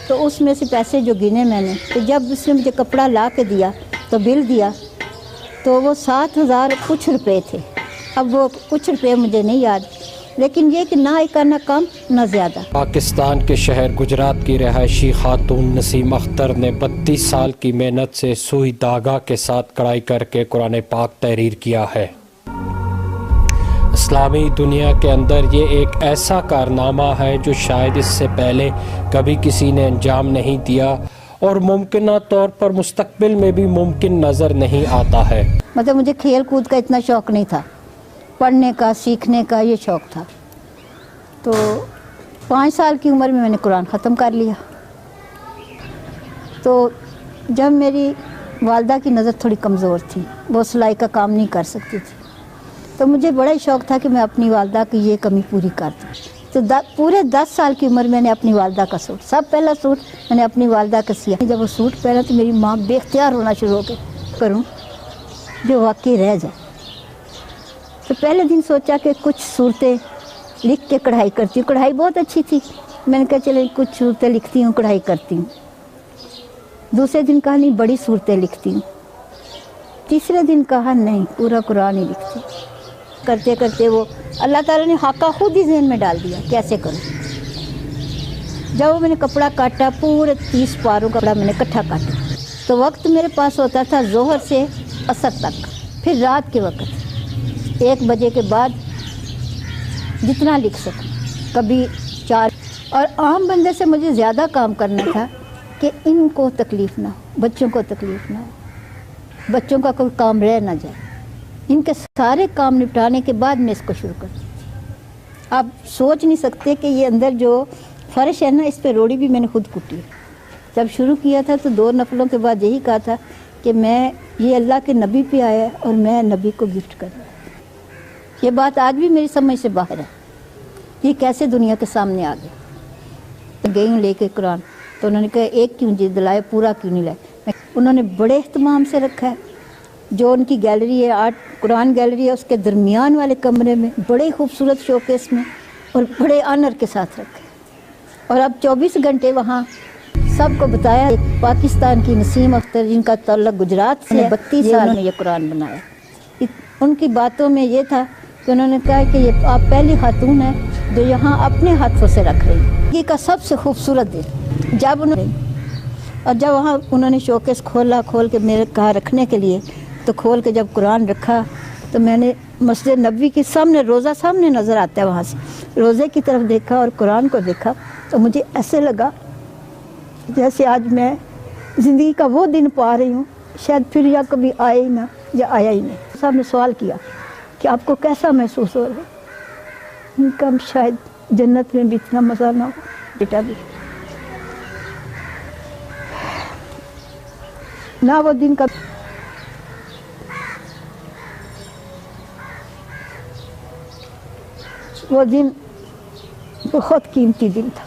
تو اس میں سے پیسے جو گنے میں نے، تو جب اس نے مجھے کپڑا لا کے دیا تو بل دیا تو وہ 7,000 کچھ روپے تھے. اب وہ کچھ روپے مجھے نہیں یاد، لیکن یہ کہ نہ کرنا کم نہ زیادہ. پاکستان کے شہر گجرات کی رہائشی خاتون نسیم اختر نے 32 سال کی محنت سے سوئی دھاگا کے ساتھ کڑھائی کر کے قرآن پاک تحریر کیا ہے. اسلامی دنیا کے اندر یہ ایک ایسا کارنامہ ہے جو شاید اس سے پہلے کبھی کسی نے انجام نہیں دیا اور ممکنہ طور پر مستقبل میں بھی ممکن نظر نہیں آتا ہے. مطلب مجھے کھیل کود کا اتنا شوق نہیں تھا، پڑھنے کا سیکھنے کا یہ شوق تھا. تو 5 سال کی عمر میں نے قرآن ختم کر لیا. تو جب میری والدہ کی نظر تھوڑی کمزور تھی، وہ سلائی کا کام نہیں کر سکتی تھی، تو مجھے بڑا ہی شوق تھا کہ میں اپنی والدہ کی یہ کمی پوری کر دوں. تو پورے 10 سال کی عمر میں نے اپنی والدہ کا سوٹ، سب پہلا سوٹ میں نے اپنی والدہ کا سیا. جب وہ سوٹ پہنا تو میری ماں بے اختیار ہونا شروع ہو گئی، کروں جو واقعی رہ جائے. تو پہلے دن سوچا کہ کچھ صورتیں لکھ کے کڑھائی کرتی ہوں. کڑھائی بہت اچھی تھی، میں نے کہا چلے کچھ صورتیں لکھتی ہوں، کڑھائی کرتی ہوں. دوسرے دن کہا نہیں بڑی صورتیں لکھتی ہوں. تیسرے دن کہا نہیں پورا قرآن ہی لکھتی. کرتے کرتے وہ اللہ تعالیٰ نے حقہ خود ہی ذہن میں ڈال دیا کیسے کروں. جب میں نے کپڑا کاٹا، پورے 30 پاروں کپڑا میں نے اکٹھا کاٹا. تو وقت میرے پاس ہوتا تھا ظہر سے عصر تک، پھر رات کے وقت 1 بجے کے بعد جتنا لکھ سکوں، کبھی 4. اور عام بندے سے مجھے زیادہ کام کرنا تھا کہ ان کو تکلیف نہ ہو، بچوں کو تکلیف نہ ہو، بچوں کا کوئی کام رہ نہ جائے. ان کے سارے کام نپٹانے کے بعد میں اس کو شروع کرتی. آپ سوچ نہیں سکتے کہ یہ اندر جو فرش ہے نا، اس پہ روڑی بھی میں نے خود کٹی ہے. جب شروع کیا تھا تو 2 نفلوں کے بعد یہی کہا تھا کہ میں یہ اللہ کے نبی پہ آیا ہے اور میں نبی کو گفٹ کروں. یہ بات آج بھی میری سمجھ سے باہر ہے، یہ کیسے دنیا کے سامنے آ گیا. گئی ہوں لے کے قرآن، تو انہوں نے کہا ایک کیوں جلد لائے، پورا کیوں نہیں لائے. انہوں نے بڑے اہتمام سے رکھا ہے. جو ان کی گیلری ہے، آرٹ قرآن گیلری ہے، اس کے درمیان والے کمرے میں بڑے خوبصورت شوکیس میں اور بڑے آنر کے ساتھ رکھے. اور اب 24 گھنٹے وہاں سب کو بتایا. ایک پاکستان کی نسیم اختر جن کا تعلق گجرات سے 32 سال میں یہ قرآن بنایا. ان کی باتوں میں یہ تھا کہ انہوں نے کہا کہ یہ آپ پہلی خاتون ہیں جو یہاں اپنے ہاتھوں سے رکھ رہی ہیں. یہ کا سب سے خوبصورت دن جب جب وہاں انہوں نے شوکیس کھول کے میرے کہا رکھنے کے لیے، تو کھول کے جب قرآن رکھا تو میں نے مسجد نبوی کے سامنے، روزہ سامنے نظر آتا ہے، وہاں سے روزے کی طرف دیکھا اور قرآن کو دیکھا تو مجھے ایسے لگا جیسے آج میں زندگی کا وہ دن پا رہی ہوں شاید پھر یا کبھی آئے ہی نہ یا آیا ہی نہیں. صاحب نے سوال کیا کہ آپ کو کیسا محسوس ہو رہا ہے؟ ان کا شاید جنت میں بھی اتنا مزہ نہ ہو. بیٹا بھی نہ وہ دن کا وہ دن بہت قیمتی دن تھا.